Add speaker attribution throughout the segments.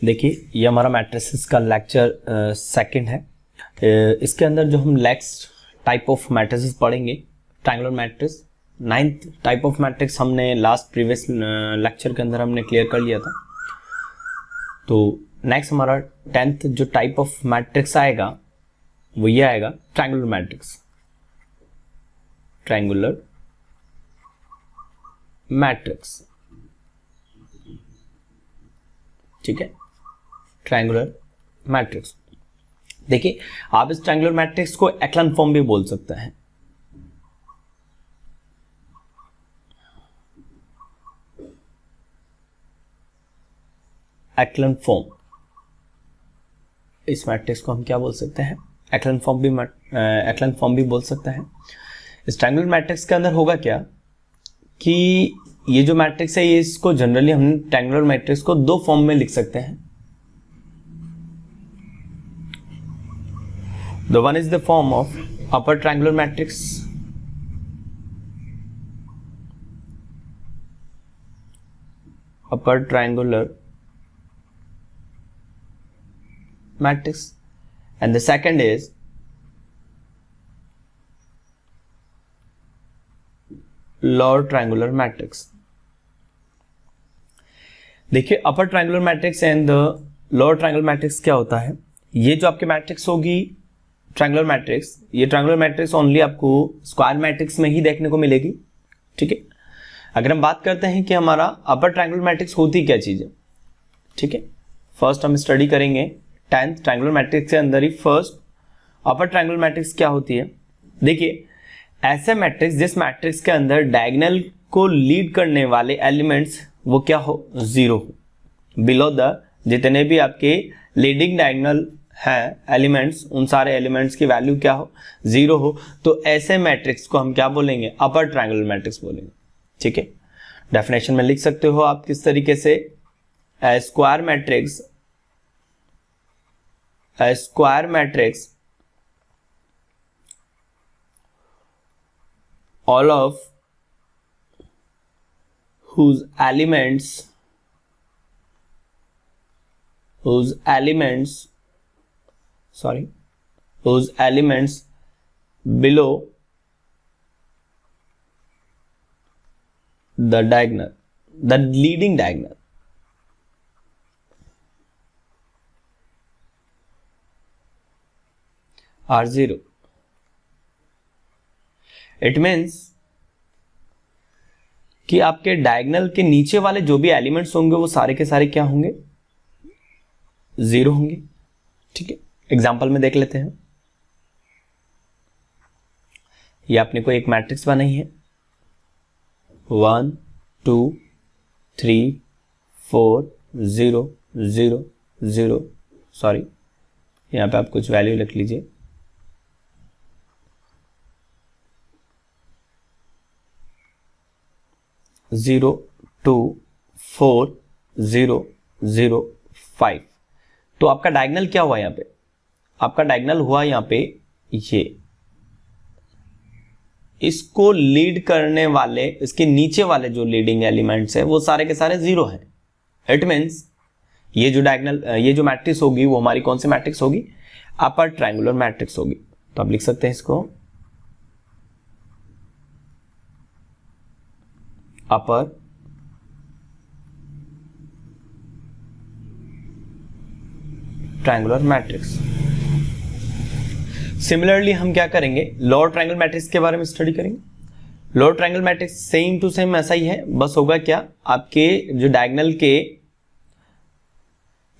Speaker 1: देखिए ये हमारा मैट्रिसेस का लेक्चर सेकंड है। इसके अंदर जो हम नेक्स्ट टाइप ऑफ मैट्रिसेस पढ़ेंगे triangular matrix. 9th type of matrix हमने लास्ट प्रीवियस लेक्चर के अंदर हमने क्लियर कर लिया था। तो नेक्स्ट हमारा 10th जो टाइप ऑफ मैट्रिक्स आएगा वो ये आएगा ट्रायंगुलर मैट्रिक्स। ट्रायंगुलर मैट्रिक्स, ठीक है, ट्रायंगुलर मैट्रिक्स। देखिए आप इस ट्रायंगुलर मैट्रिक्स को एक्लन फॉर्म भी बोल सकते हैं। एक्लन फॉर्म, इस मैट्रिक्स को हम क्या बोल सकते हैं? एक्लन फॉर्म भी बोल सकते हैं। इस ट्रायंगुलर मैट्रिक्स के अंदर होगा क्या कि ये जो मैट्रिक्स है ये इसको जनरली हम ट्रायंगुलर मैट्रिक्स को दो फॉर्म में लिख सकते हैं। The one is the form of upper triangular matrix, upper triangular matrix, and the second is lower triangular matrix. देखिए upper triangular matrix and lower triangular matrix क्या होता है? ये जो आपकी मैट्रिक्स होगी ट्रायंगुलर मैट्रिक्स, ये ट्रायंगुलर मैट्रिक्स ओनली आपको स्क्वायर मैट्रिक्स में ही देखने को मिलेगी, ठीक है। अगर हम बात करते हैं कि हमारा अपर ट्रायंगुलर मैट्रिक्स होती क्या चीज है, ठीक है, फर्स्ट हम स्टडी करेंगे 10th ट्रायंगुलर मैट्रिक्स के अंदर ही फर्स्ट अपर ट्रायंगुलर मैट्रिक्स क्या होती है। देखिए ऐसे मैट्रिक्स जिस मैट्रिक्स के अंदर डायगोनल को लीड करने वाले एलिमेंट्स वो क्या हो? जीरो हो। बिलो द जितने भी आपके लीडिंग डायगोनल है एलिमेंट्स, उन सारे एलिमेंट्स की वैल्यू क्या हो? जीरो हो। तो ऐसे मैट्रिक्स को हम क्या बोलेंगे? अपर ट्रायंगुलर मैट्रिक्स बोलेंगे, ठीक है। डेफिनेशन में लिख सकते हो आप किस तरीके से, A square matrix all of whose elements below the leading diagonal are zero. It means कि आपके डायगोनल के नीचे वाले जो भी एलिमेंट्स होंगे वो सारे के सारे क्या होंगे? जीरो होंगे, ठीक है। एग्जांपल में देख लेते हैं। ये आपने कोई एक मैट्रिक्स बनाई है 1 2 3 4 0 0 0, सॉरी यहां पे आप कुछ वैल्यू लिख लीजिए। जीरो 2 4 0 0 5। तो आपका डायगोनल क्या हुआ? यहां पे आपका डायगोनल हुआ यहां पे ये, इसको लीड करने वाले, इसके नीचे वाले जो लीडिंग एलिमेंट्स है वो सारे के सारे जीरो हैं। इट मीन्स ये जो डायगोनल, ये जो मैट्रिक्स होगी वो हमारी कौन सी मैट्रिक्स होगी? अपर ट्रायंगुलर मैट्रिक्स होगी। तो आप लिख सकते हैं इसको अपर ट्रायंगुलर मैट्रिक्स। सिमिलरली हम क्या करेंगे? लोअर ट्रायंगुलर मैट्रिक्स के बारे में स्टडी करेंगे। Lower triangular matrix same to same ऐसा ही है, बस होगा क्या, आपके जो डायगोनल के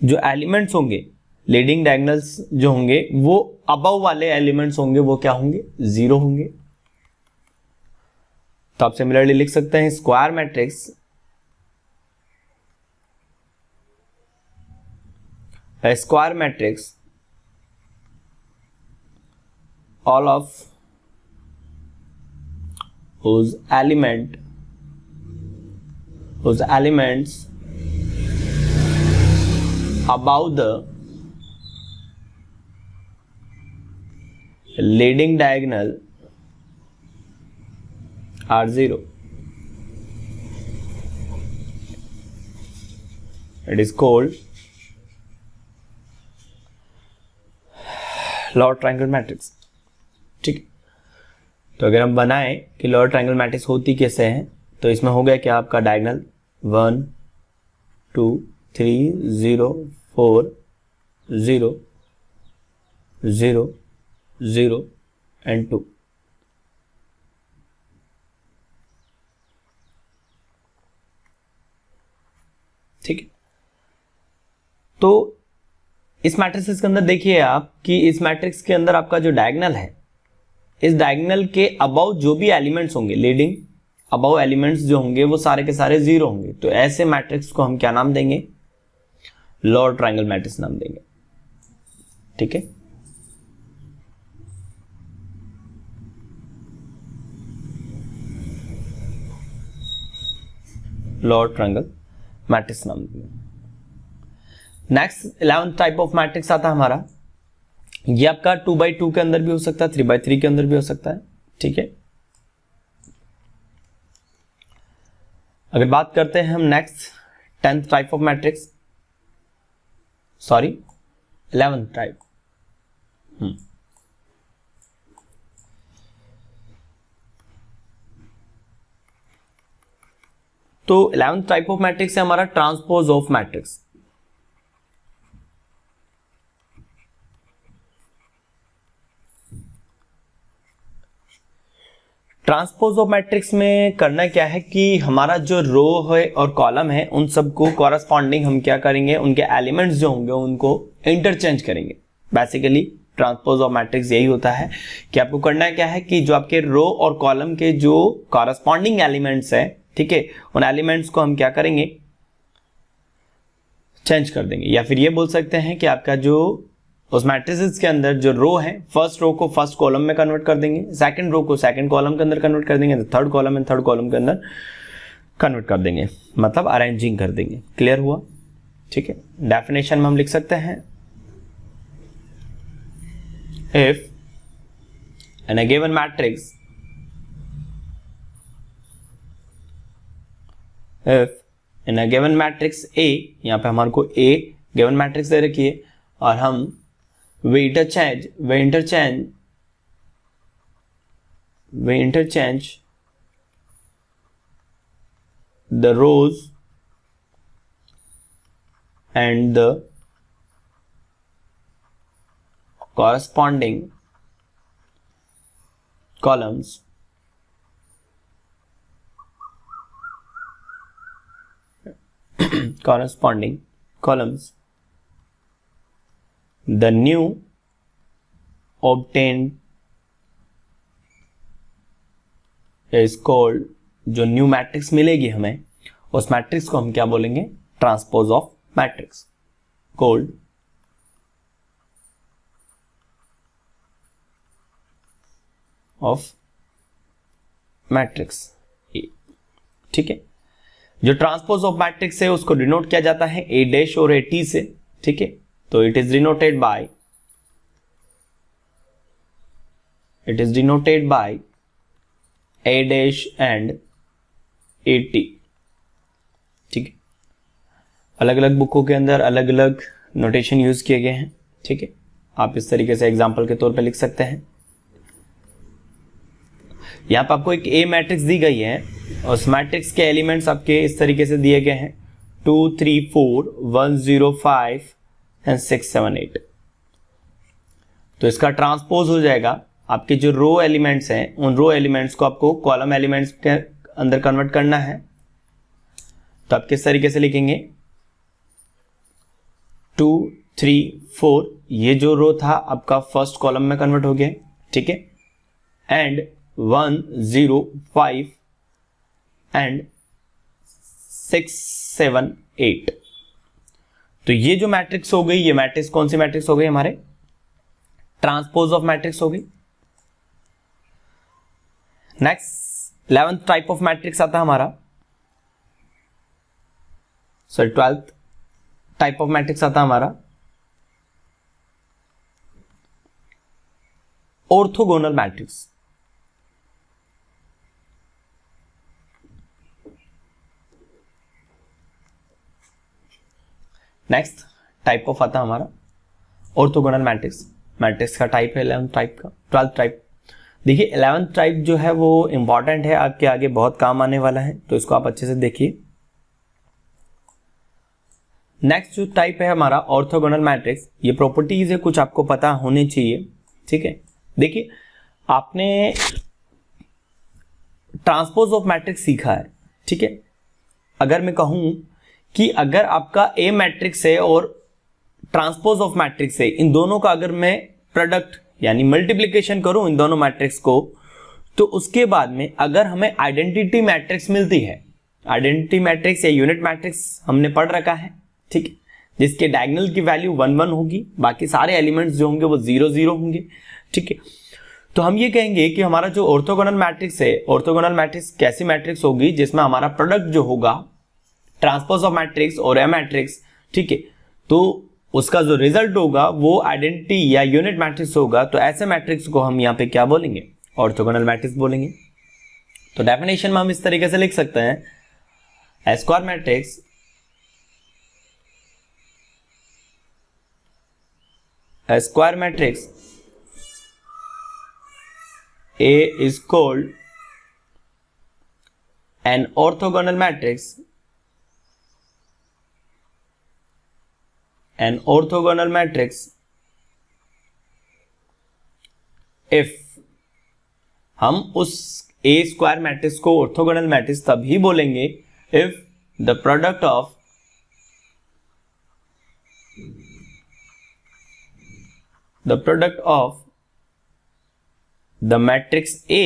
Speaker 1: जो एलिमेंट्स होंगे, लीडिंग डायगोनल्स जो होंगे वो अबव वाले एलिमेंट्स होंगे वो क्या होंगे? जीरो होंगे। तो आप सिमिलरली लिख सकते हैं square matrix, all of whose elements above the leading diagonal are zero. It is called lower triangular matrix. ठीक है, तो अगर हम बनाएं कि लोअर ट्रायंगुलर मैट्रिक्स होती कैसे है, तो इसमें हो गया क्या आपका डायगोनल 1 2 3 0 4 0 0 0 एंड 2। ठीक है, तो इस मैट्रिक्स के अंदर देखिए आप कि इस मैट्रिक्स के अंदर आपका जो डायगोनल है, इस डायगोनल के अबव जो भी एलिमेंट्स होंगे, लीडिंग अबव एलिमेंट्स जो होंगे वो सारे के सारे जीरो होंगे। तो ऐसे मैट्रिक्स को हम क्या नाम देंगे? लोअर ट्रायंगल मैट्रिक्स नाम देंगे। ठीक है, लोअर ट्रायंगल मैट्रिक्स नाम देंगे। Next 11th type of matrix आता है हमारा, ये आपका 2x2 के अंदर भी हो सकता है, 3x3 के अंदर भी हो सकता है। ठीक है, अगर बात करते हैं हम next 10th type of matrix, sorry 11th type. तो 11th टाइप ऑफ मैट्रिक्स है हमारा transpose of matrix. Transpose of matrix में करना क्या है कि हमारा जो रो है और कॉलम है उन सबको कॉरस्पॉन्डिंग हम क्या करेंगे, उनके एलिमेंट्स जो होंगे उनको इंटरचेंज करेंगे। बेसिकली ट्रांसपोज ऑफ मैट्रिक्स यही होता है कि आपको करना क्या है कि जो आपके रो और कॉलम के जो कॉरस्पॉन्डिंग एलिमेंट्स है, ठीक है, उन एलिमेंट्स को हम क्या करेंगे, चेंज कर देंगे। या फिर ये बोल सकते हैं कि आपका जो उस मैट्रिसेस के अंदर जो रो है, फर्स्ट रो को फर्स्ट कॉलम में कन्वर्ट कर देंगे, सेकंड रो को सेकंड कॉलम के अंदर कन्वर्ट कर देंगे, third column and third column के अंदर कन्वर्ट कर देंगे, मतलब अरेंजिंग कर देंगे। क्लियर हुआ? ठीक है, डेफिनेशन में हम लिख सकते हैं, if in a given matrix, if in a given matrix A, यहां पे हमारे को A गिवन मैट्रिक्स दे रखी है और हम we interchange the rows and the corresponding columns the new obtained is called, जो न्यू मैट्रिक्स मिलेगी हमें उस मैट्रिक्स को हम क्या बोलेंगे, transpose of matrix, called off matrix. ठीक है, जो ट्रांसपोज ऑफ मैट्रिक्स है उसको डिनोट किया जाता है A डैश और A T से। ठीक है, तो it is denoted by A dash and A T। ठीक है, अलग अलग बुकों के अंदर अलग अलग नोटेशन यूज किए गए हैं। ठीक है, आप इस तरीके से एग्जांपल के तौर पे लिख सकते हैं। यहां पर आपको एक A मैट्रिक्स दी गई है और उस मैट्रिक्स के एलिमेंट्स आपके इस तरीके से दिए गए हैं 2 3 4 1 0 5 एंड 6 7 8। तो इसका ट्रांसपोज हो जाएगा, आपके जो रो एलिमेंट्स हैं उन रो एलिमेंट्स को आपको कॉलम एलिमेंट्स के अंदर कन्वर्ट करना है। तो आप किस तरीके से लिखेंगे, 2 3 4, ये जो रो था आपका फर्स्ट कॉलम में कन्वर्ट हो गया। ठीक है, एंड 1 0 5 एंड 6 7 8। तो ये जो मैट्रिक्स हो गई, ये मैट्रिक्स कौन सी मैट्रिक्स हो गई, हमारे ट्रांसपोज ऑफ मैट्रिक्स हो गई। Next 11th type of matrix आता है हमारा, sorry 12th type of matrix आता है हमारा orthogonal matrix. Next type of आता है हमारा ऑर्थोगोनल मैट्रिक्स। मैट्रिक्स का टाइप है 11th टाइप का, 12th टाइप। देखिए 11th टाइप जो है वो इंपॉर्टेंट है, आपके आगे बहुत काम आने वाला है, तो इसको आप अच्छे से देखिए। नेक्स्ट जो टाइप है हमारा ऑर्थोगोनल मैट्रिक्स, ये प्रॉपर्टीज है कुछ आपको पता होने चाहिए, ठीक है। देखिए आपने ट्रांसपोज ऑफ मैट्रिक्स सीखा है, ठीक है। अगर मैं कहूं कि अगर आपका ए मैट्रिक्स है और ट्रांसपोज ऑफ मैट्रिक्स है, इन दोनों का अगर मैं प्रोडक्ट यानी मल्टीप्लिकेशन करूं इन दोनों मैट्रिक्स को, तो उसके बाद में अगर हमें आइडेंटिटी मैट्रिक्स मिलती है, आइडेंटिटी मैट्रिक्स या यूनिट मैट्रिक्स हमने पढ़ रखा है, ठीक है, जिसके डायगोनल की वैल्यू 1 1 होगी, बाकी सारे एलिमेंट्स जो होंगे वो 0 0 होंगे, ठीक है। तो हम ये कहेंगे कि हमारा जो ऑर्थोगोनल मैट्रिक्स है, ऑर्थोगोनल मैट्रिक्स कैसी मैट्रिक्स होगी जिसमें हमारा प्रोडक्ट जो होगा ट्रांसपोज ऑफ मैट्रिक्स और ए मैट्रिक्स, ठीक है, तो उसका जो रिजल्ट होगा वो आइडेंटिटी या यूनिट मैट्रिक्स होगा। तो ऐसे मैट्रिक्स को हम यहाँ पे क्या बोलेंगे, ऑर्थोगोनल मैट्रिक्स बोलेंगे। तो डेफिनेशन में हम इस तरीके से लिख सकते हैं, A square matrix A square matrix A is called an orthogonal matrix. An orthogonal matrix if हम उस A square matrix को orthogonal matrix तभी बोलेंगे if the product of the matrix A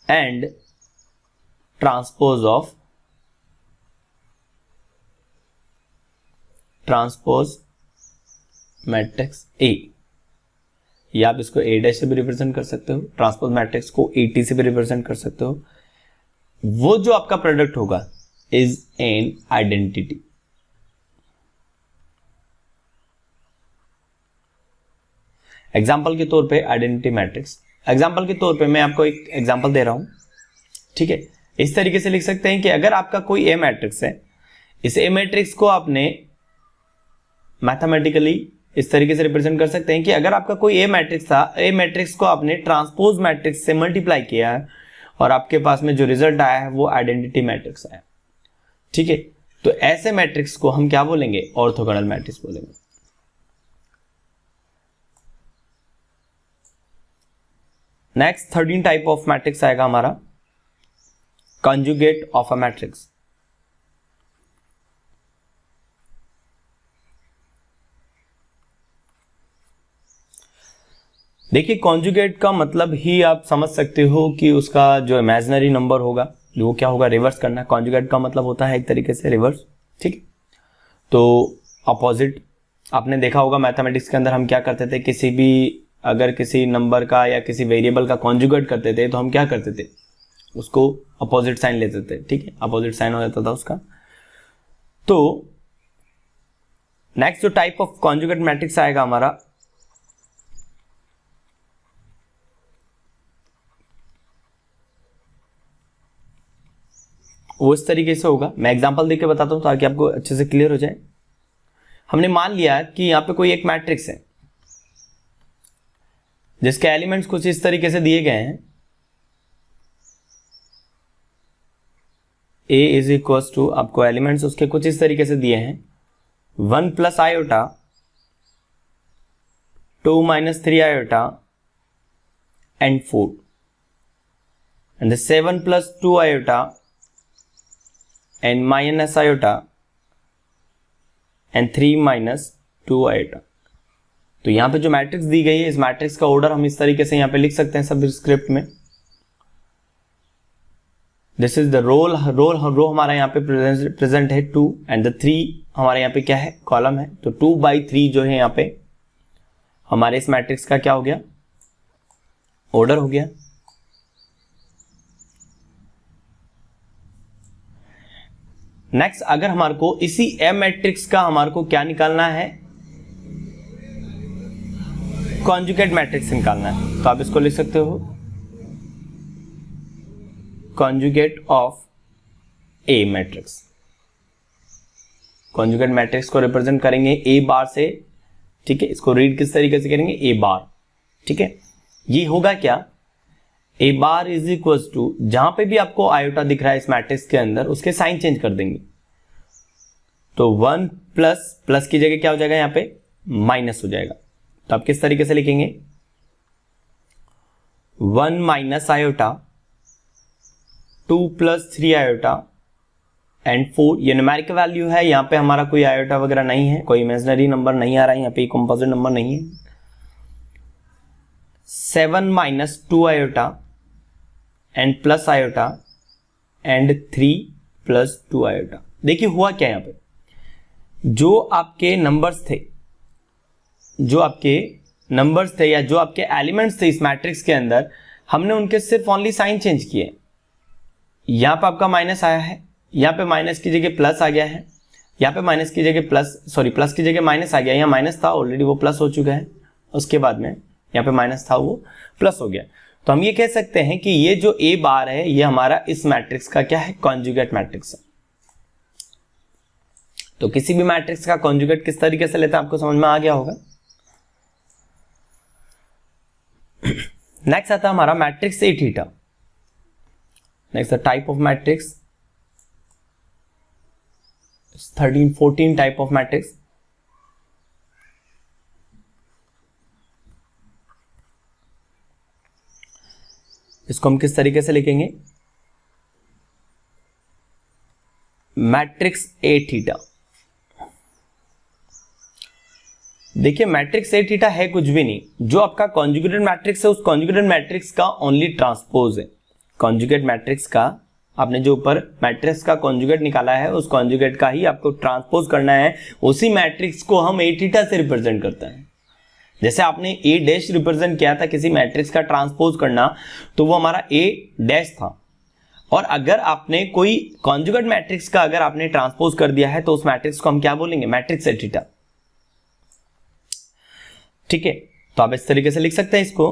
Speaker 1: and transpose matrix A, या आप इसको A' से भी रिप्रेजेंट कर सकते हो, ट्रांसपोज मैट्रिक्स को AT से भी रिप्रेजेंट कर सकते हो, वो जो आपका प्रोडक्ट होगा इज एन आइडेंटिटी। एग्जाम्पल के तौर पे आइडेंटिटी मैट्रिक्स, एग्जाम्पल के तौर पे मैं आपको एक एग्जाम्पल दे रहा हूं, ठीक है। इस तरीके से लिख सकते हैं कि अगर आपका कोई ए मैट्रिक्स है, इस ए मैट्रिक्स को आपने मैथमेटिकली इस तरीके से रिप्रेजेंट कर सकते हैं कि अगर आपका कोई ए मैट्रिक्स था, ए मैट्रिक्स को आपने ट्रांसपोज मैट्रिक्स से मल्टीप्लाई किया है और आपके पास में जो रिजल्ट आया है वो आइडेंटिटी मैट्रिक्स आया, ठीक है। तो ऐसे मैट्रिक्स को हम क्या बोलेंगे, ऑर्थोगोनल मैट्रिक्स बोलेंगे। नेक्स्ट 13 टाइप ऑफ मैट्रिक्स आएगा हमारा, कॉन्जुगेट ऑफ अ मैट्रिक्स। देखिए कॉन्जुगेट का मतलब ही आप समझ सकते हो कि उसका जो इमेजिनरी नंबर होगा वो क्या होगा, रिवर्स करना। कॉन्जुगेट का मतलब होता है एक तरीके से रिवर्स, ठीक है। तो अपोजिट आपने देखा होगा मैथमेटिक्स के अंदर हम क्या करते थे, किसी भी अगर किसी नंबर का या किसी वेरिएबल का कॉन्जुगेट करते थे तो हम क्या करते थे, उसको अपोजिट साइन लेते थे, ठीक है, अपोजिट साइन हो जाता था उसका। तो नेक्स्ट जो टाइप ऑफ कॉन्जुगेट मैट्रिक्स आएगा हमारा, वो इस तरीके से होगा। मैं एग्जांपल देके बताता हूं ताकि आपको अच्छे से क्लियर हो जाए। हमने मान लिया कि यहां पे कोई एक मैट्रिक्स है जिसके एलिमेंट्स कुछ इस तरीके से दिए गए हैं, A इज इक्वल टू, आपको एलिमेंट्स उसके कुछ इस तरीके से दिए हैं, 1 + iota, 2 - 3 iota and 4, and the 7 + 2 iota and minus iota and 3 - 2 iota। तो यहां पे जो मैट्रिक्स दी गई है, इस मैट्रिक्स का ऑर्डर हम इस तरीके से यहां पे लिख सकते हैं सब स्क्रिप्ट में। दिस इज द रो हमारा यहाँ पे प्रेजेंट है 2 एंड द 3 हमारे यहाँ पे क्या है, कॉलम है। तो 2/3 जो है यहाँ पे हमारे इस मैट्रिक्स का क्या हो गया, ऑर्डर हो गया। नेक्स्ट अगर हमारे को इसी ए मैट्रिक्स का हमारे को क्या निकालना है, कॉन्जुगेट मैट्रिक्स निकालना है, तो आप इसको लिख सकते हो conjugate of A matrix. Conjugate matrix को रिप्रेजेंट करेंगे ए बार से, ठीक है। इसको रीड किस तरीके से करेंगे, ए बार, ठीक है। ये होगा क्या, ए बार इज इक्वल टू, जहां पे भी आपको आयोटा दिख रहा है इस मैट्रिक्स के अंदर उसके साइन चेंज कर देंगे, तो 1 प्लस की जगह क्या हो जाएगा, यहां पे माइनस हो जाएगा। तो आप किस तरीके से लिखेंगे, 1 minus iota 2 plus 3 iota and 4, ये न्यूमेरिकल वैल्यू है, यहां पे हमारा कोई आयोटा वगैरह नहीं है, कोई इमेजिनरी नंबर नहीं आ रहा है, यहां पे कंपोजिट नंबर नहीं है। 7 minus 2 iota and plus iota and 3 plus 2 iota. देखिए हुआ क्या, यहां पे जो आपके नंबर्स थे, या जो आपके एलिमेंट्स थे इस मैट्रिक्स के अंदर, हमने उनके सिर्फ ओनली साइन चेंज किए। यहां पे आपका माइनस आया है, यहां पे माइनस की जगह प्लस आ गया है, यहां पे माइनस की जगह प्लस की जगह माइनस आ गया, यहां माइनस था ऑलरेडी, वो प्लस हो चुका है, उसके बाद में यहां पे माइनस था वो प्लस हो गया। तो हम ये कह सकते हैं कि ये जो ए बार है ये हमारा इस मैट्रिक्स का क्या है, कॉन्जुगेट मैट्रिक्स है। तो किसी भी मैट्रिक्स का कॉन्जुगेट किस तरीके से लेते हैं आपको समझ में आ गया होगा। नेक्स्ट आता है हमारा matrix A theta. Next type of matrix 13-14 type of matrix. इसको हम किस तरीके से लिखेंगे, मैट्रिक्स ए थीटा। देखिए मैट्रिक्स ए थीटा है कुछ भी नहीं, जो आपका कॉन्जुगेटेड मैट्रिक्स है उस कॉन्जुगेटेड मैट्रिक्स का ओनली ट्रांसपोज है। कॉन्जुगेट मैट्रिक्स का आपने जो ऊपर मैट्रिक्स का कॉन्जुगेट निकाला है उस कॉन्जुगेट का ही आपको ट्रांसपोज करना है, उसी मैट्रिक्स को हम ए थीटा से रिप्रेजेंट करते हैं। जैसे आपने ए डैश रिप्रेजेंट किया था किसी मैट्रिक्स का ट्रांसपोज करना, तो वो हमारा ए डैश था। और अगर आपने कोई कॉन्जुगेट मैट्रिक्स का अगर आपने ट्रांसपोज कर दिया है तो उस मैट्रिक्स को हम क्या बोलेंगे, मैट्रिक्स ए थीटा, ठीक है। तो आप इस तरीके से लिख सकते हैं इसको,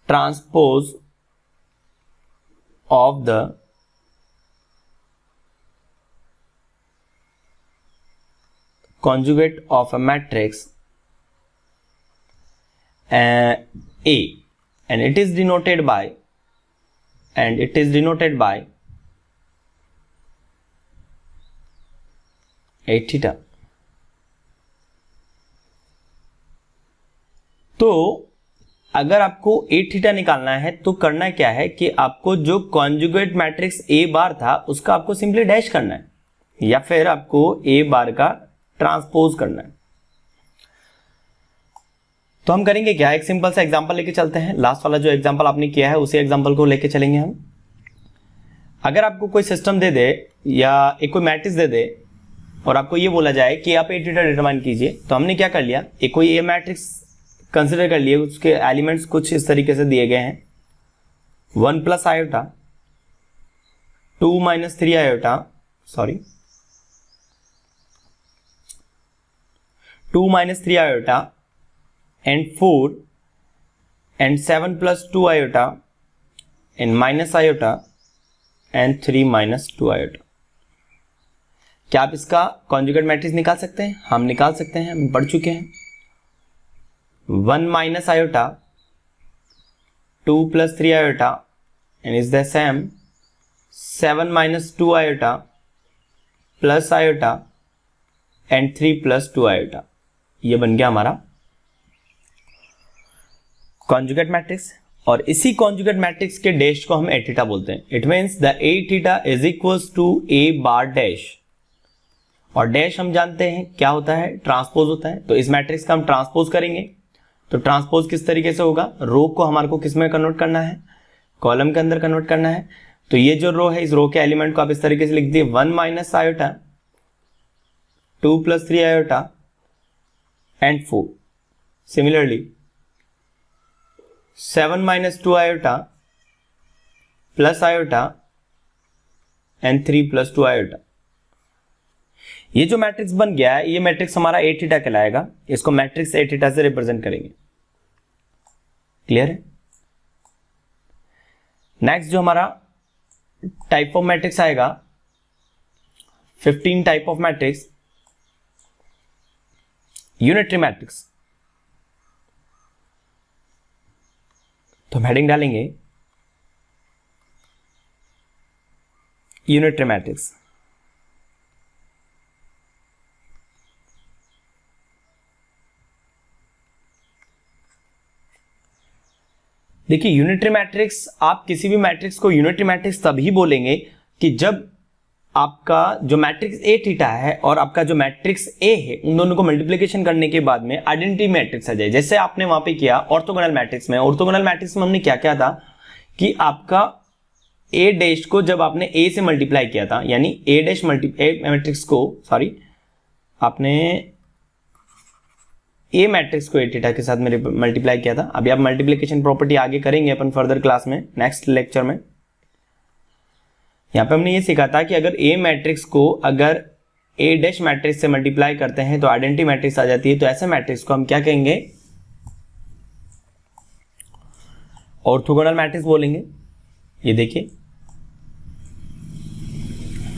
Speaker 1: transpose of the conjugate of a matrix A, and it is denoted by a theta। तो अगर आपको ए थीटा निकालना है तो करना क्या है कि आपको जो कॉन्जुगेट मैट्रिक्स ए बार था उसका आपको सिंपली डैश करना है, या फिर आपको ए बार का ट्रांसपोज करना है। तो हम करेंगे क्या, एक सिंपल सा एग्जांपल लेके चलते हैं। लास्ट वाला जो एग्जांपल आपने किया है उसी एग्जांपल को लेके चलेंगे हम। अगर आपको कोई सिस्टम दे दे या एक कोई मैट्रिक्स दे दे और आपको ये बोला जाए कि आप ए थीटा डिटरमाइन कीजिए, तो हमने क्या कर लिया, एक कोई ए मैट्रिक्स कंसिडर कर लिए, उसके एलिमेंट्स कुछ इस तरीके से दिए गए हैं, 1 plus iota 2 minus 3 iota 2 minus 3 iota and 4 and 7 plus 2 iota and minus iota and 3 minus 2 iota। क्या आप इसका कॉन्जुगेट मैट्रिक्स निकाल सकते हैं? हम निकाल सकते हैं, हम पढ़ चुके हैं। 1 minus iota 2 plus 3 iota and is the same 7 minus 2 iota plus iota and 3 plus 2 iota। ये बन गया हमारा कॉन्जुगेट मैट्रिक्स, और इसी कॉन्जुगेट मैट्रिक्स के डैश को हम ए थीटा बोलते हैं। It means the A theta is equals to A bar dash, और डैश हम जानते हैं क्या होता है, ट्रांसपोज होता है। तो इस मैट्रिक्स का हम ट्रांसपोज करेंगे, तो ट्रांसपोज किस तरीके से होगा, रो को हमारे को किस में कन्वर्ट करना है, कॉलम के अंदर कन्वर्ट करना है। तो ये जो रो है, इस रो के एलिमेंट को आप इस तरीके से लिख दिए, 1 minus iota 2 plus 3 iota and 4। Similarly 7 minus 2 iota plus iota and 3 plus 2 iota। ये जो मैट्रिक्स बन गया है, ये मैट्रिक्स हमारा ए थीटा कहलाएगा। इसको मैट्रिक्स ए थीटा से रिप्रेजेंट करेंगे। क्लियर है? नेक्स्ट जो हमारा टाइप ऑफ मैट्रिक्स आएगा 15 type of matrix, unitary matrix. तो हम हेडिंग डालेंगे यूनिटरी मैट्रिक्स। देखिए यूनिटरी मैट्रिक्स, आप किसी भी मैट्रिक्स को यूनिटरी मैट्रिक्स तभी बोलेंगे कि जब आपका जो मैट्रिक्स ए थीटा है और आपका जो मैट्रिक्स ए है, उन दोनों को मल्टीप्लिकेशन करने के बाद में आइडेंटिटी मैट्रिक्स आ जाए। जैसे आपने वहां पे किया ऑर्थोगोनल मैट्रिक्स में। ऑर्थोगोनल मैट्रिक्स में हमने क्या किया था कि आपका ए डैश को जब आपने ए से मल्टीप्लाई किया था, यानी ए डैश मैट्रिक्स को, सॉरी, आपने ए मैट्रिक्स को ए थीटा के साथ में मल्टीप्लाई किया था। अभी आप मल्टीप्लिकेशन प्रॉपर्टी आगे करेंगे अपन फर्दर क्लास में, नेक्स्ट लेक्चर में। यहां पे हमने ये सीखा था कि अगर ए मैट्रिक्स को अगर ए डैश मैट्रिक्स से मल्टीप्लाई करते हैं तो आइडेंटिटी मैट्रिक्स आ जाती है। तो ऐसे मैट्रिक्स को हम क्या कहेंगे? ऑर्थोगोनल मैट्रिक्स बोलेंगे। ये देखिए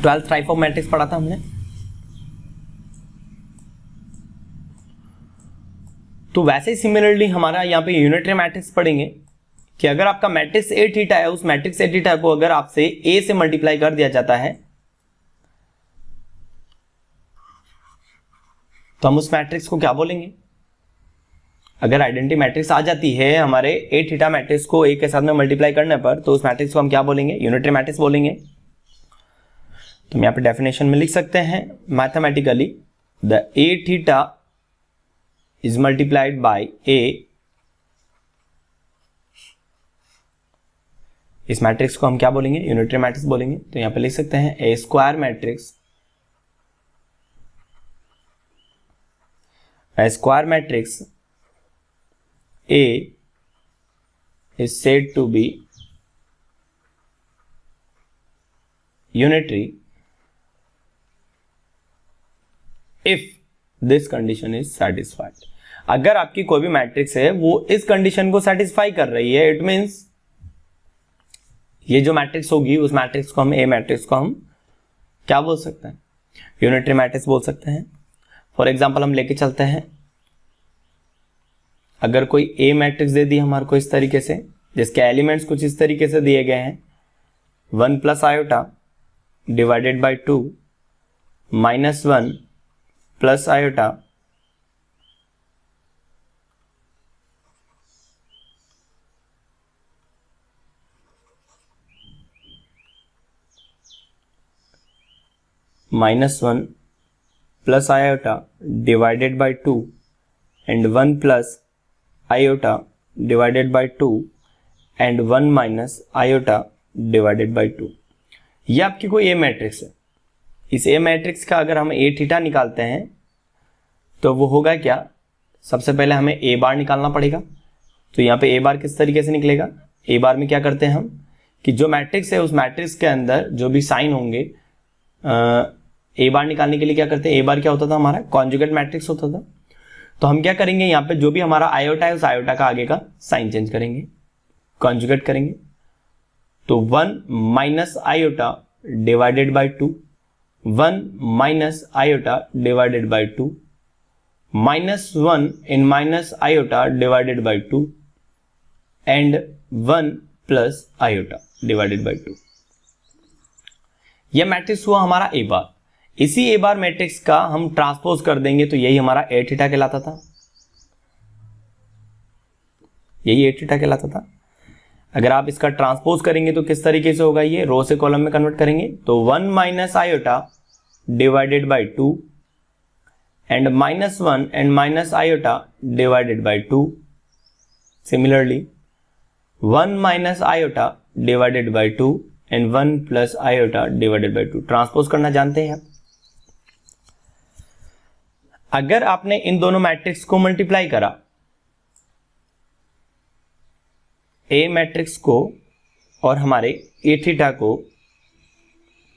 Speaker 1: 12th टाइप ऑफ मैट्रिक्स पढ़ा था हमने। तो वैसे ही सिमिलरली हमारा यहाँ पे यूनिटरी मैट्रिक्स पढ़ेंगे कि अगर आपका मैट्रिक्स ए थीटा है, उस मैट्रिक्स ए थीटा को अगर आपसे ए से मल्टीप्लाई कर दिया जाता है तो हम उस मैट्रिक्स को क्या बोलेंगे? अगर आइडेंटिटी मैट्रिक्स आ जाती है हमारे ए थीटा मैट्रिक्स को ए के साथ में मल्टीप्लाई करने पर, तो उस मैट्रिक्स को हम क्या बोलेंगे? यूनिटरी मैट्रिक्स बोलेंगे। तो हम यहाँ पे डेफिनेशन में लिख सकते हैं, mathematically the A theta is multiplied by a, इस मैट्रिक्स को हम क्या बोलेंगे? यूनिटरी मैट्रिक्स बोलेंगे। तो यहां पे लिख सकते हैं A square matrix, a square matrix A is said to be unitary if this condition is satisfied। अगर आपकी कोई भी मैट्रिक्स है वो इस कंडीशन को सेटिस्फाई कर रही है, इट मींस ये जो मैट्रिक्स होगी उस मैट्रिक्स को हम ए मैट्रिक्स को हम क्या बोल सकते हैं? यूनिटरी मैट्रिक्स बोल सकते हैं। फॉर एग्जांपल हम लेके चलते हैं, अगर कोई ए मैट्रिक्स दे दी हमारे को इस तरीके से, जिसके एलिमेंट्स कुछ इस तरीके से दिए गए हैं, 1 plus iota divided by 2 minus 1 plus iota minus 1 plus iota divided by 2 and 1 plus iota divided by 2 and 1 minus iota divided by 2। ये आपकी कोई ए मैट्रिक्स है। इस ए मैट्रिक्स का अगर हम ए थीटा निकालते हैं तो वो होगा क्या? सबसे पहले हमें ए बार निकालना पड़ेगा। तो यहाँ पे ए बार किस तरीके से निकलेगा? ए बार में क्या करते हैं हम कि जो मैट्रिक्स है उस मैट्रिक्स के अंदर जो भी साइन होंगे, ए बार निकालने के लिए क्या करते हैं? ए बार क्या होता था हमारा? कॉन्जुगेट मैट्रिक्स होता था। तो हम क्या करेंगे, यहाँ पे जो भी हमारा आयोटा है उस आयोटा का आगे का साइन चेंज करेंगे, कॉन्जुगेट करेंगे। तो 1 minus iota divided by 2, 1 minus iota divided by 2, minus 1 in minus iota divided by 2 and 1 plus iota divided by 2। यह मैट्रिक्स हुआ हमारा ए बार। इसी ए बार मैट्रिक्स का हम ट्रांसपोज कर देंगे तो यही हमारा ए थीटा कहलाता था, यही ए थीटा कहलाता था। अगर आप इसका ट्रांसपोज करेंगे तो किस तरीके से होगा? ये रो से कॉलम में कन्वर्ट करेंगे तो 1 minus iota divided by 2 and minus 1 and minus iota divided by 2। Similarly 1 minus iota divided by 2 and 1 plus iota divided by 2। Transpose करना जानते हैं आप। अगर आपने इन दोनों मैट्रिक्स को मल्टीप्लाई करा, ए मैट्रिक्स को और हमारे ए थीटा को,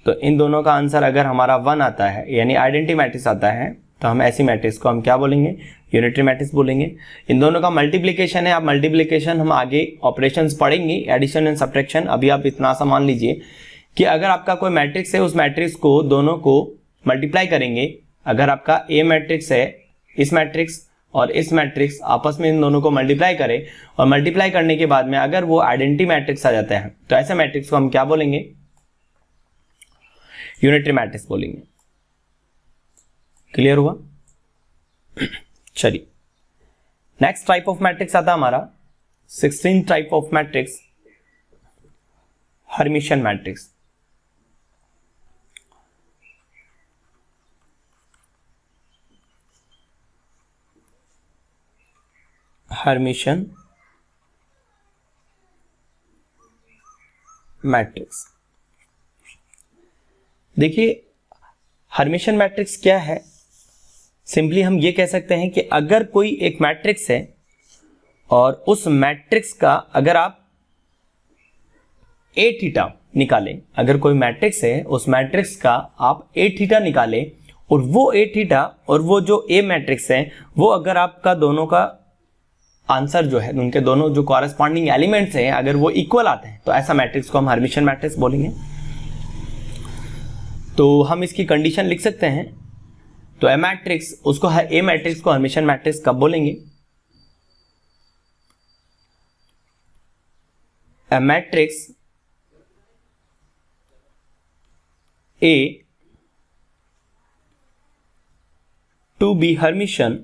Speaker 1: तो इन दोनों का आंसर अगर हमारा 1 आता है यानी आइडेंटिटी मैट्रिक्स आता है, तो हम ऐसी मैट्रिक्स को हम क्या बोलेंगे? यूनिटरी मैट्रिक्स बोलेंगे। इन दोनों का मल्टीप्लिकेशन है। आप मल्टीप्लिकेशन हम आगे ऑपरेशंस पढ़ेंगे, एडिशन एंड सब्ट्रैक्शन। अभी आप इतना सा मान लीजिए कि अगर आपका कोई मैट्रिक्स है, उस मैट्रिक्स को दोनों को मल्टीप्लाई करेंगे, अगर आपका ए मैट्रिक्स है, इस मैट्रिक्स और इस मैट्रिक्स आपस में इन दोनों को मल्टीप्लाई करें और मल्टीप्लाई करने के बाद में अगर वो आइडेंटिटी मैट्रिक्स आ जाता है तो ऐसे मैट्रिक्स को हम क्या बोलेंगे? यूनिटरी मैट्रिक्स बोलेंगे। क्लियर हुआ? चलिए नेक्स्ट टाइप ऑफ मैट्रिक्स आता है हमारा 16 type of matrix, Hermitian matrix. Hermitian matrix. देखिए हर्मिशियन मैट्रिक्स क्या है? सिंपली हम ये कह सकते हैं कि अगर कोई एक मैट्रिक्स है और उस मैट्रिक्स का अगर आप ए थीटा निकालें, अगर कोई मैट्रिक्स है उस मैट्रिक्स का आप ए थीटा निकालें और वो ए थीटा और वो जो ए मैट्रिक्स है वो अगर आपका दोनों का आंसर जो है, उनके दोनों जो कॉरेस्पॉन्डिंग एलिमेंट्स हैं अगर वो इक्वल आते हैं तो ऐसा मैट्रिक्स को हम हर्मिशियन मैट्रिक्स बोलेंगे। तो हम इसकी कंडीशन लिख सकते हैं। तो ए मैट्रिक्स उसको ए मैट्रिक्स को हर्मिशियन मैट्रिक्स कब बोलेंगे? A matrix A to be Hermitian,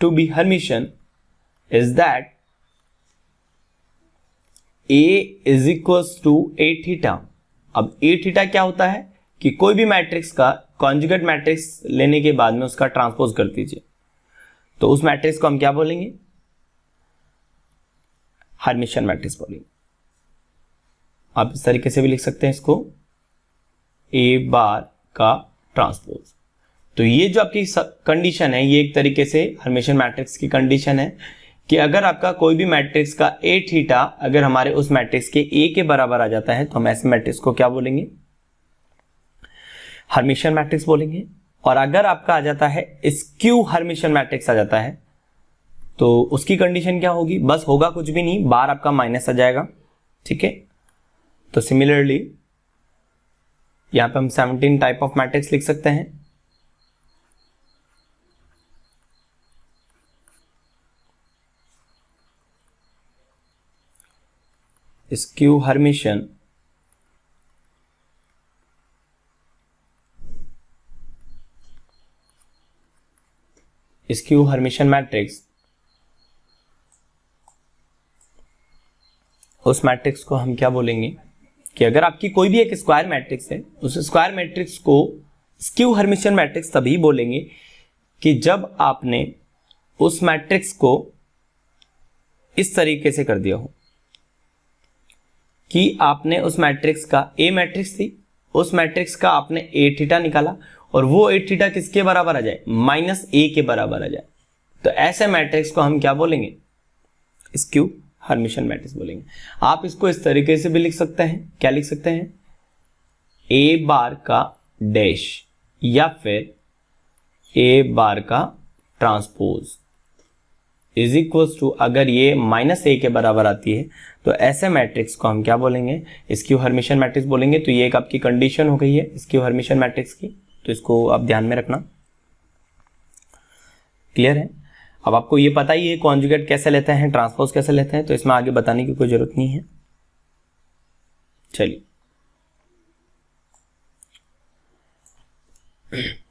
Speaker 1: to be Hermitian is that A is equals to A theta। अब A theta क्या होता है कि कोई भी मैट्रिक्स का कॉन्जुगेट मैट्रिक्स लेने के बाद में उसका ट्रांसपोज कर दीजिए, तो उस मैट्रिक्स को हम क्या बोलेंगे? हर्मिशियन मैट्रिक्स बोलेंगे। आप इस तरीके से भी लिख सकते हैं इसको, A बार का ट्रांसपोज। तो ये जो आपकी कंडीशन है ये एक तरीके से हर्मिशियन मैट्रिक्स की कंडीशन है कि अगर आपका कोई भी मैट्रिक्स का ए थीटा अगर हमारे उस मैट्रिक्स के ए के बराबर आ जाता है तो हम ऐसे मैट्रिक्स को क्या बोलेंगे? हर्मिशियन मैट्रिक्स बोलेंगे। और अगर आपका आ जाता है स्क्यू हर्मिशियन मैट्रिक्स आ जाता है तो उसकी कंडीशन क्या होगी? बस होगा कुछ भी नहीं, बार आपका माइनस आ जाएगा। ठीक है, तो सिमिलरली यहां पे हम 17 टाइप ऑफ मैट्रिक्स लिख सकते हैं। Skew Hermitian, skew Hermitian matrix उस मैट्रिक्स को हम क्या बोलेंगे कि अगर आपकी कोई भी एक स्क्वायर मैट्रिक्स है उस स्क्वायर मैट्रिक्स को स्क्यू हर्मिशियन मैट्रिक्स तभी बोलेंगे कि जब आपने उस मैट्रिक्स को इस तरीके से कर दिया हो कि आपने उस मैट्रिक्स का ए मैट्रिक्स थी, उस मैट्रिक्स का आपने ए थीटा निकाला और वो ए थीटा किसके बराबर आ जाए? माइनस ए के बराबर आ जाए, तो ऐसे मैट्रिक्स को हम क्या बोलेंगे? स्क्यू हर्मिशियन मैट्रिक्स बोलेंगे। आप इसको इस तरीके से भी लिख सकते हैं, क्या लिख सकते हैं? ए बार का डैश या फिर ए बार का ट्रांसपोज इज इक्वल्स टू, अगर ये माइनस ए के बराबर आती है तो ऐसे मैट्रिक्स को हम क्या बोलेंगे? स्क्यू हर्मिशियन मैट्रिक्स बोलेंगे। तो ये एक आपकी कंडीशन हो गई है स्क्यू हर्मिशियन मैट्रिक्स की, तो इसको आप ध्यान में रखना। क्लियर है? अब आपको ये पता ही है कॉन्जुगेट कैसे लेते हैं, ट्रांसपोज कैसे लेते हैं, तो इसमें आगे बताने की कोई जरूरत नहीं है। चलिए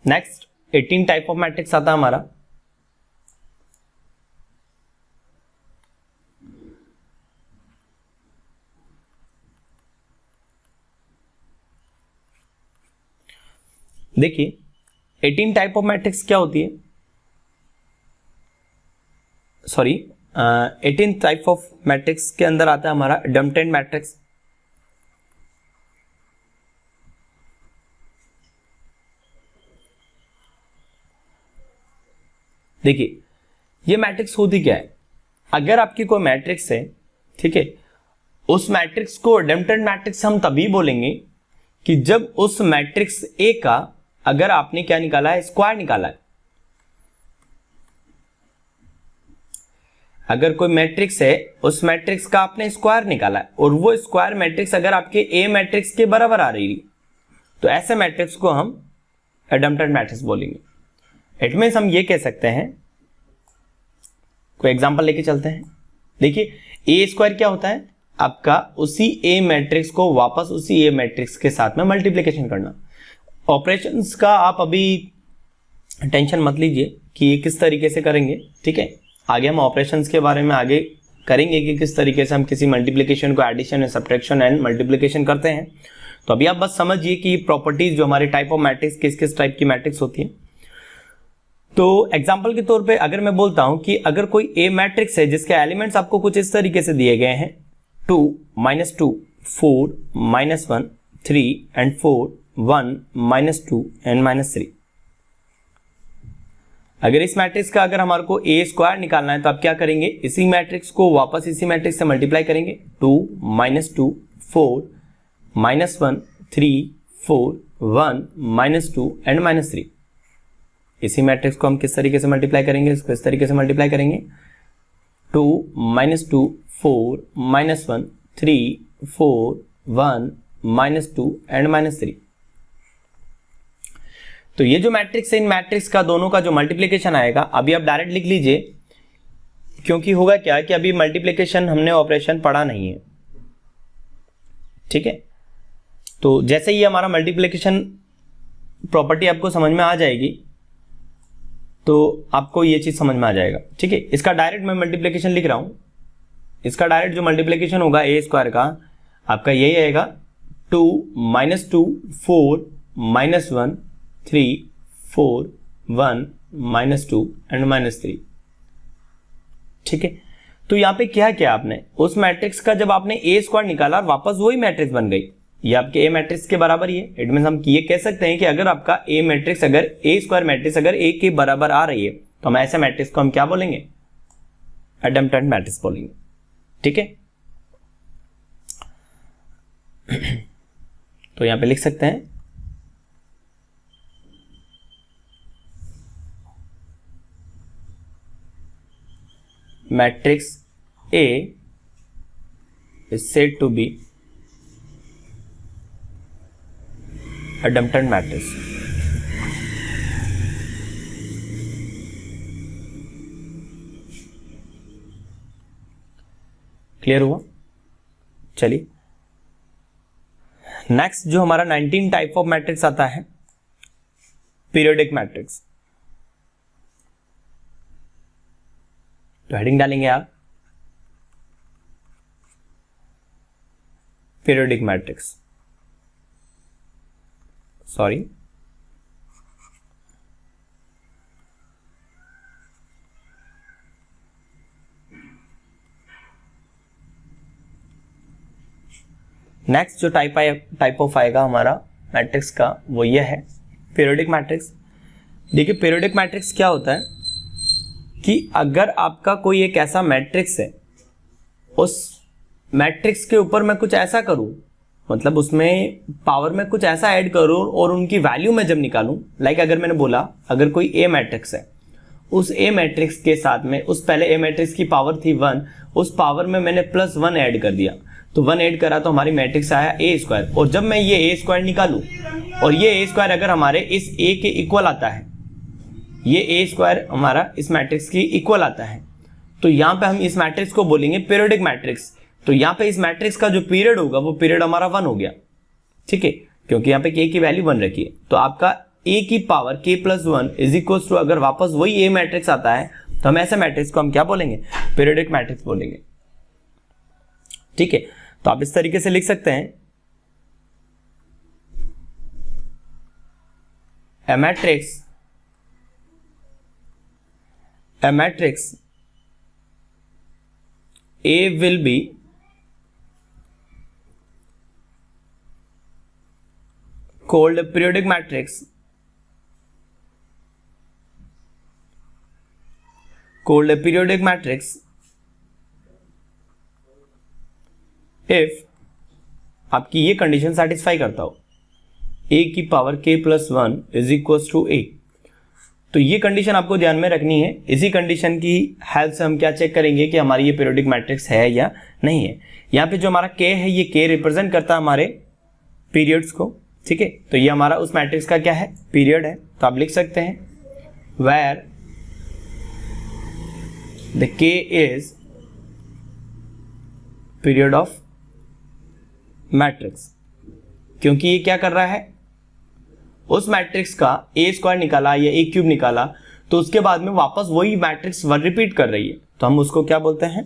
Speaker 1: नेक्स्ट 18 टाइप ऑफ मैट्रिक्स आता है हमारा। देखिए 18 टाइप ऑफ मैट्रिक्स क्या होती है? सॉरी 18 टाइप ऑफ मैट्रिक्स के अंदर आता है हमारा डम्पटेंट मैट्रिक्स। देखिए ये मैट्रिक्स होती क्या है? अगर आपकी कोई मैट्रिक्स है, ठीक है, उस मैट्रिक्स को डम्पटेंट मैट्रिक्स हम तभी बोलेंगे कि जब उस मैट्रिक्स ए का अगर आपने क्या निकाला है? स्क्वायर निकाला है। अगर कोई मैट्रिक्स है, उस मैट्रिक्स का आपने स्क्वायर निकाला है और वो स्क्वायर मैट्रिक्स अगर आपके ए मैट्रिक्स के बराबर आ रही है, तो ऐसे मैट्रिक्स को हम एडम्प्टेड मैट्रिक्स बोलेंगे। इट मीन्स हम ये कह सकते हैं, कोई एग्जांपल लेके चलते हैं। देखिए ए स्क्वायर क्या होता है, आपका उसी ए मैट्रिक्स को वापस उसी ए मैट्रिक्स के साथ में मल्टीप्लिकेशन करना। ऑपरेशंस का आप अभी टेंशन मत लीजिए कि ये किस तरीके से करेंगे, ठीक है। आगे हम ऑपरेशंस के बारे में आगे करेंगे कि किस तरीके से हम किसी मल्टीप्लिकेशन को addition and subtraction and multiplication करते हैं। तो अभी आप बस समझिए कि प्रॉपर्टीज जो हमारे टाइप ऑफ मैट्रिक्स किस किस टाइप की मैट्रिक्स होती है। तो एग्जांपल के तौर पे अगर मैं बोलता हूं कि अगर कोई ए मैट्रिक्स है जिसके एलिमेंट्स आपको कुछ इस तरीके से दिए गए हैं, 2 -2 4 -1 3 एंड 4 1 -2 एंड -3। अगर इस मैट्रिक्स का अगर हमारे को ए स्क्वायर निकालना है तो आप क्या करेंगे, इसी मैट्रिक्स को वापस इसी मैट्रिक्स से मल्टीप्लाई करेंगे। 2 -2 4 -1 3 4 1 -2 एंड -3। इसी मैट्रिक्स को हम किस तरीके से मल्टीप्लाई करेंगे, इसको इस तरीके से मल्टीप्लाई करेंगे। 2 -2 4 -1 3 4 1 -2 एंड -3। तो ये जो मैट्रिक्स है, इन मैट्रिक्स का दोनों का जो मल्टीप्लिकेशन आएगा, अभी आप डायरेक्ट लिख लीजिए, क्योंकि होगा क्या कि अभी मल्टीप्लिकेशन हमने ऑपरेशन पढ़ा नहीं है, ठीक है। तो जैसे ही हमारा मल्टीप्लिकेशन प्रॉपर्टी आपको समझ में आ जाएगी तो आपको ये चीज समझ में आ जाएगा, ठीक है। इसका डायरेक्ट मैं मल्टीप्लिकेशन लिख रहा हूं, इसका डायरेक्ट जो मल्टीप्लिकेशन होगा ए स्क्वायर का आपका यही आएगा। 2 -2 4 -1 3 4 1 -2 एंड -3, ठीक है। तो यहां पे क्या किया आपने, उस मैट्रिक्स का जब आपने ए स्क्वायर निकाला वापस वही मैट्रिक्स बन गई, ये आपके ए मैट्रिक्स के बराबर ही है। इट मींस हम ये कह सकते हैं कि अगर आपका ए मैट्रिक्स, अगर ए स्क्वायर मैट्रिक्स अगर ए के बराबर आ रही है तो हम ऐसे मैट्रिक्स को हम क्या बोलेंगे, एडम्प्टेड मैट्रिक्स बोलेंगे, ठीक है। तो यहां पे लिख सकते हैं matrix A is said to be idempotent matrix. Clear हुआ? चलिए नेक्स्ट जो हमारा 19 टाइप ऑफ मैट्रिक्स आता है, पीरियोडिक मैट्रिक्स। तो हेडिंग डालेंगे आप पीरियोडिक मैट्रिक्स, सॉरी नेक्स्ट जो टाइप ऑफ आएगा हमारा मैट्रिक्स का वो ये है पीरियोडिक मैट्रिक्स। देखिए पीरियोडिक मैट्रिक्स क्या होता है कि अगर आपका कोई एक ऐसा मैट्रिक्स है, उस मैट्रिक्स के ऊपर मैं कुछ ऐसा करूं, मतलब उसमें पावर में कुछ ऐसा ऐड करूं और उनकी वैल्यू मैं जब निकालूं, लाइक अगर मैंने बोला अगर कोई ए मैट्रिक्स है, उस ए मैट्रिक्स के साथ में उस पहले ए मैट्रिक्स की पावर थी 1, उस पावर में मैंने +1 ऐड कर दिया, तो 1 ऐड करा तो हमारी मैट्रिक्स आया ए स्क्वायर। और जब मैं ये ए स्क्वायर निकालूं और ये ए स्क्वायर अगर हमारे इस ए के इक्वल आता है, ये ए स्क्वायर हमारा इस मैट्रिक्स की इक्वल आता है, तो यहां पे हम इस मैट्रिक्स को बोलेंगे पीरियोडिक मैट्रिक्स। तो यहां पे इस मैट्रिक्स का जो पीरियड होगा वो पीरियड हमारा 1 हो गया, ठीक है, क्योंकि यहां पे k की वैल्यू 1 रखी है। तो आपका a की power k+1 is equal to, अगर वापस वही ए मैट्रिक्स आता है तो हम ऐसे मैट्रिक्स को हम क्या बोलेंगे, पीरियोडिक मैट्रिक्स बोलेंगे, ठीक है। तो आप इस तरीके से लिख सकते हैं a matrix A will be called a periodic matrix if आपकी ये कंडीशन सेटिस्फाई करता हो, a की power k+1 is equal to a। तो ये कंडीशन आपको ध्यान में रखनी है। इसी कंडीशन की हेल्प से हम क्या चेक करेंगे कि हमारी ये पीरियोडिक मैट्रिक्स है या नहीं है। यहाँ पे जो हमारा के है, ये के रिप्रेजेंट करता है हमारे पीरियड्स को, ठीक है। तो ये हमारा उस मैट्रिक्स का क्या है, पीरियड है। तो आप लिख सकते हैं वेयर द के इज पीरियड ऑफ मैट्रिक्स, क्योंकि ये क्या कर रहा है, उस मैट्रिक्स का ए स्क्वायर निकाला या ए क्यूब निकाला, तो उसके बाद में वापस वही मैट्रिक्स रिपीट कर रही है, तो हम उसको क्या बोलते हैं,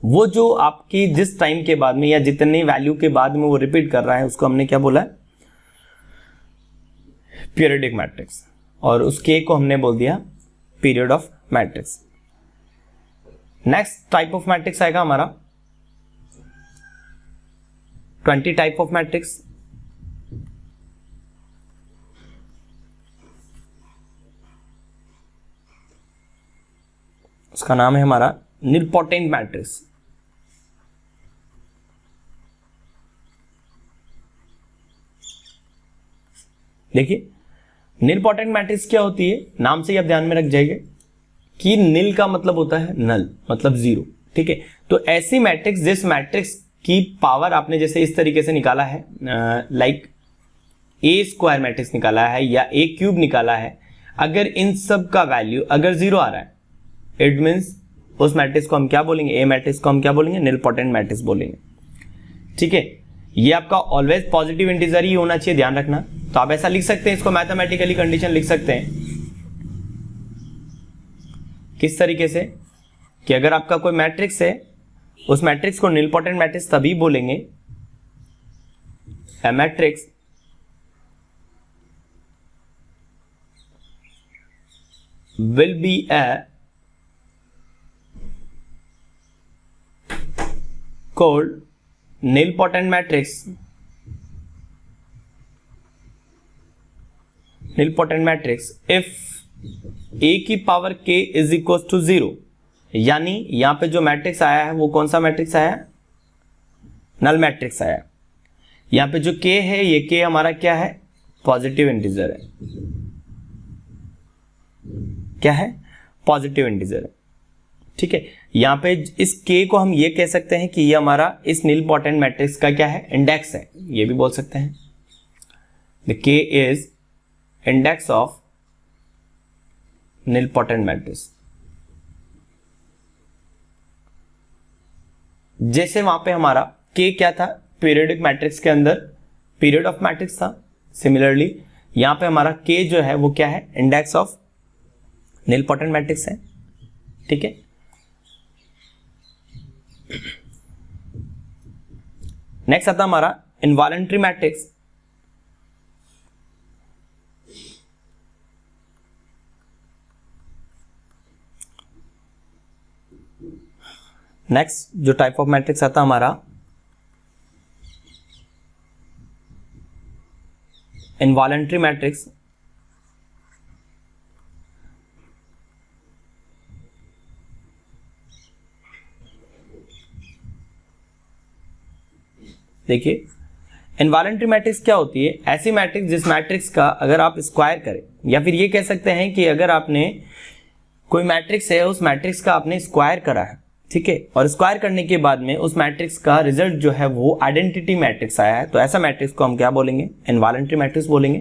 Speaker 1: वो जो आपकी जिस टाइम के बाद में या जितनी वैल्यू के बाद में वो रिपीट कर रहा है, उसको हमने क्या बोला है, पीरियोडिक मैट्रिक्स। और उस के को हमने बोल दिया period of matrix. Next type of matrix आएगा हमारा 20 टाइप ऑफ मैट्रिक्स। उसका नाम है हमारा निलपोटेंट मैट्रिक्स। देखिए निलपोटेंट मैट्रिक्स क्या होती है, नाम से ही आप ध्यान में रख जाइए कि निल का मतलब होता है नल, मतलब जीरो, ठीक है। तो ऐसी मैट्रिक्स जिस मैट्रिक्स की पावर आपने जैसे इस तरीके से निकाला है, लाइक ए स्क्वायर मैट्रिक्स निकाला है या ए क्यूब निकाला है, अगर इन सब का वैल्यू अगर जीरो आ रहा है, इट मीन्स उस मैट्रिक्स को हम क्या बोलेंगे, ए मैट्रिक्स को हम क्या बोलेंगे, निलपोटेंट मैट्रिक्स बोलेंगे, ठीक है। ये आपका ऑलवेज पॉजिटिव इंटीजर ही होना चाहिए, ध्यान रखना। तो आप ऐसा लिख सकते हैं, इसको मैथमेटिकली कंडीशन लिख सकते हैं किस तरीके से कि अगर आपका कोई मैट्रिक्स है, उस मैट्रिक्स को निलपोटेंट मैट्रिक्स तभी बोलेंगे, A matrix will be a called nilpotent matrix, nilpotent matrix if a की power k is equals to 0। यानी यहां पे जो मैट्रिक्स आया है वो कौन सा मैट्रिक्स आया है, नल मैट्रिक्स आया। यहां पे जो k है, ये k हमारा क्या है, पॉजिटिव इंटीजर है। क्या है, पॉजिटिव इंटीजर है, ठीक है। यहां पे इस k को हम ये कह सकते हैं कि ये हमारा इस निलपोटेंट मैट्रिक्स का क्या है, इंडेक्स है, ये भी बोल सकते हैं। The k is index of nilpotent matrix. जैसे वहां पे हमारा k क्या था, पीरियोडिक मैट्रिक्स के अंदर पीरियड ऑफ मैट्रिक्स था, सिमिलरली यहां पे हमारा k जो है वो क्या है, इंडेक्स ऑफ निलपोटेंट मैट्रिक्स है, ठीक है। नेक्स्ट आता हमारा इनवॉलेंट्री मैट्रिक्स। नेक्स्ट जो टाइप ऑफ मैट्रिक्स आता हमारा इनवॉलेंट्री मैट्रिक्स। देखिए इनवॉलेंट्री मैट्रिक्स क्या होती है, ऐसी मैट्रिक्स जिस मैट्रिक्स का अगर आप स्क्वायर करें, या फिर ये कह सकते हैं कि अगर आपने कोई मैट्रिक्स है, उस मैट्रिक्स का आपने स्क्वायर करा है, ठीक है, और स्क्वायर करने के बाद में उस मैट्रिक्स का रिजल्ट जो है वो आइडेंटिटी मैट्रिक्स आया है, तो ऐसा मैट्रिक्स को हम क्या बोलेंगे, इनवॉलेंट्री मैट्रिक्स बोलेंगे।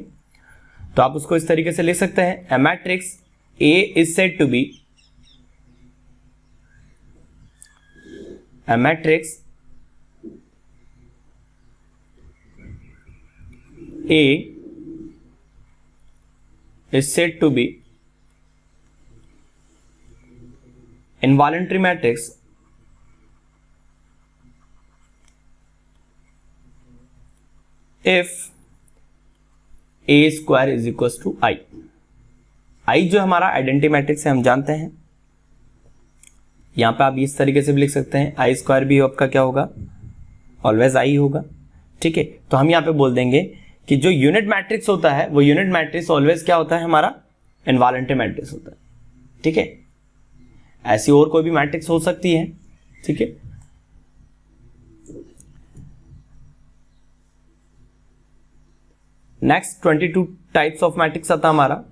Speaker 1: तो आप उसको इस तरीके से लिख सकते हैं, A matrix A is said to be, A matrix A is said to be involuntary matrix if A square is equals to I। I जो हमारा आइडेंटिटी मैट्रिक्स है, हम जानते हैं। यहां पे आप इस तरीके से भी लिख सकते हैं, I स्क्वायर भी आपका क्या होगा, ऑलवेज I होगा, ठीक है। तो हम यहां पे बोल देंगे कि जो यूनिट मैट्रिक्स होता है वो यूनिट मैट्रिक्स ऑलवेज क्या होता है, हमारा इनवॉलेंट्री मैट्रिक्स होता है, ठीक है। ऐसी और कोई भी मैट्रिक्स हो सकती है, ठीक है। नेक्स्ट 22 टाइप्स ऑफ मैट्रिक्स आता हमारा।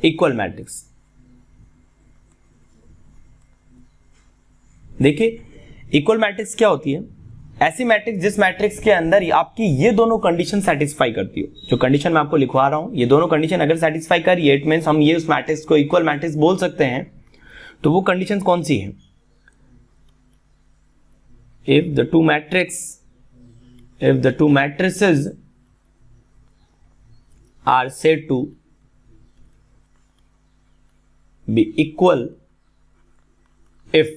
Speaker 1: Equal matrix. देखिए इक्वल मैट्रिक्स क्या होती है? ऐसी मैट्रिक्स जिस मैट्रिक्स के अंदर आपकी ये दोनों कंडीशन सेटिस्फाई करती हो। जो कंडीशन मैं आपको लिखवा रहा हूं, ये दोनों कंडीशन अगर सेटिस्फाई कर रही है, इट मींस हम ये उस मैट्रिक्स को इक्वल मैट्रिक्स बोल सकते हैं। तो वो कंडीशन कौन सी है? If the two matrices are said to be equal if,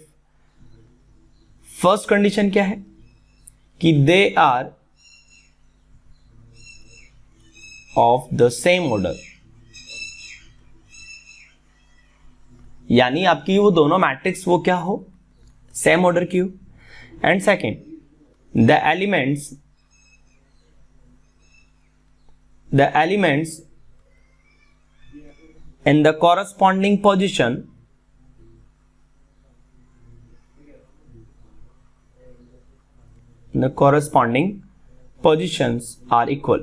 Speaker 1: first condition क्या है कि they are of the same order, यानी आपकी वो दोनों मैट्रिक्स वो क्या हो, सेम ऑर्डर की हो। And second, the elements in the corresponding position the corresponding positions are equal।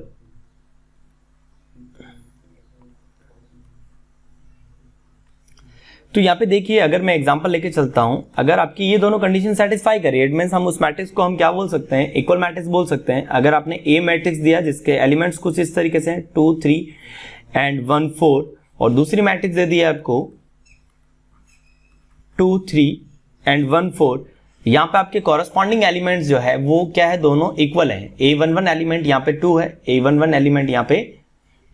Speaker 1: तो यहां पे देखिए, अगर मैं एग्जांपल लेके चलता हूं, अगर आपकी ये दोनों कंडीशन सेटिस्फाई करिए, इट मींस हम उस मैट्रिक्स को हम क्या बोल सकते हैं, इक्वल मैट्रिक्स बोल सकते हैं। अगर आपने ए मैट्रिक्स दिया जिसके एलिमेंट्स कुछ इस तरीके से हैं 2 3 एंड 1 4, और दूसरी मैट्रिक्स दे दी है आपको 2 3 एंड 1 4, यहां पे आपके कॉरस्पॉन्डिंग एलिमेंट्स जो है वो क्या है, दोनों इक्वल है। A11 एलिमेंट यहां पे 2 है, A11 एलिमेंट यहां पे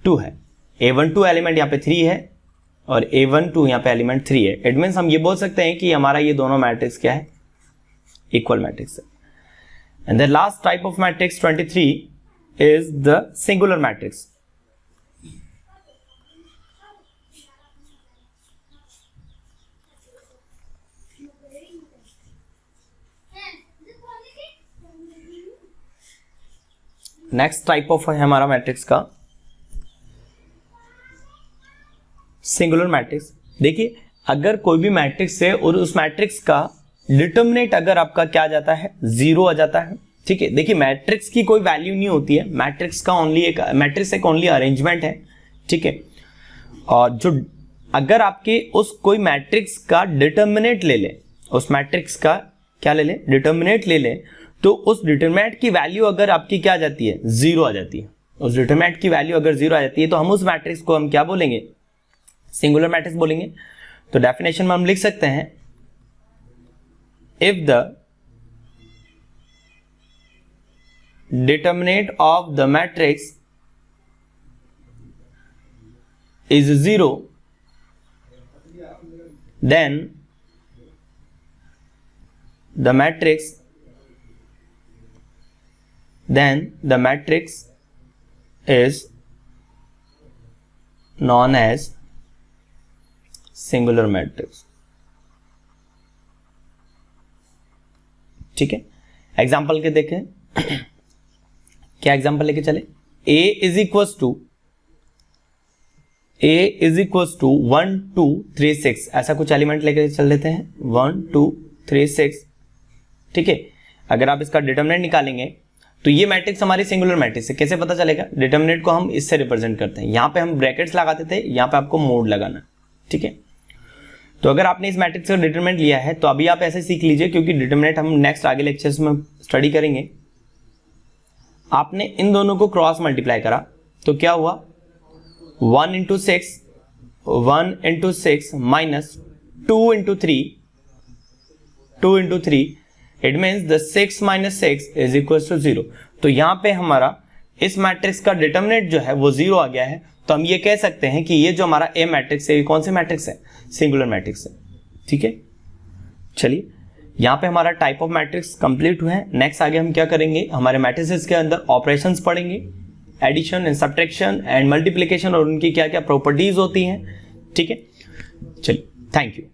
Speaker 1: 2 है, A12 एलिमेंट यहां पे 3 है, और A12 यहां पे एलिमेंट 3 है। इट मींस हम ये बोल सकते हैं कि हमारा ये दोनों मैट्रिक्स क्या है, इक्वल मैट्रिक्स है। And the last type of matrix 23 is the singular matrix. Next type of है हमारा मैट्रिक्स का सिंगुलर मैट्रिक्स। देखिए अगर कोई भी मैट्रिक्स है और उस मैट्रिक्स का डिटर्मिनेंट अगर आपका क्या आ जाता है, 0 आ जाता है, ठीक है। देखिए मैट्रिक्स की कोई वैल्यू नहीं होती है, मैट्रिक्स का मैट्रिक्स एक ओनली अरेंजमेंट है, ठीक है। और जो अगर आपके उस कोई मैट्रिक्स का डिटर्मिनेंट ले ले, उस मैट्रिक्स का क्या ले ले, डिटर्मिनेंट ले ले, तो उस डिटरमिनेंट की वैल्यू अगर आपकी क्या आ जाती है, 0 आ जाती है। उस डिटरमिनेंट की वैल्यू अगर 0 आ जाती है तो हम उस मैट्रिक्स को हम क्या बोलेंगे, सिंगुलर मैट्रिक्स बोलेंगे। तो डेफिनेशन में हम लिख सकते हैं, if the determinant of the matrix is 0 then the matrix is known as singular matrix। ठीक है, एग्जाम्पल के देखें क्या एग्जाम्पल लेके चले। A इज इक्वल्स टू 1 2 3 6, ऐसा कुछ एलिमेंट लेके चल लेते हैं 1 2 3 6, ठीक है। अगर आप इसका डिटरमिनेंट निकालेंगे तो ये मैट्रिक्स हमारी सिंगुलर मैट्रिक्स है। कैसे पता चलेगा, डिटरमिनेंट को हम इससे रिप्रेजेंट करते हैं, यहां पे हम ब्रैकेट्स लगाते थे, यहां पे आपको मोड लगाना, ठीक है। तो अगर आपने इस मैट्रिक्स का डिटरमिनेंट लिया है तो अभी आप ऐसे सीख लीजिए, क्योंकि डिटरमिनेंट हम नेक्स्ट आगे लेक्चर्स में स्टडी करेंगे। आपने इन दोनों को क्रॉस मल्टीप्लाई करा तो क्या हुआ, 1 into 6 minus 2 into 3, it means the 6 minus 6 is equal to 0। तो यहां पे हमारा इस मैट्रिक्स का डिटरमिनेंट जो है वो 0 आ गया है। तो हम ये कह सकते हैं कि ये जो हमारा ए मैट्रिक्स है, ये कौन से मैट्रिक्स है, सिंगुलर मैट्रिक्स है, ठीक है। चलिए यहां पे हमारा टाइप ऑफ मैट्रिक्स कंप्लीट हुए हैं। नेक्स्ट आगे हम क्या करेंगे, हमारे मैट्रिसेस के अंदर ऑपरेशंस पढ़ेंगे, addition and subtraction and multiplication, और उनकी क्या क्या प्रॉपर्टीज होती हैं, ठीक है। चलिए, थैंक यू।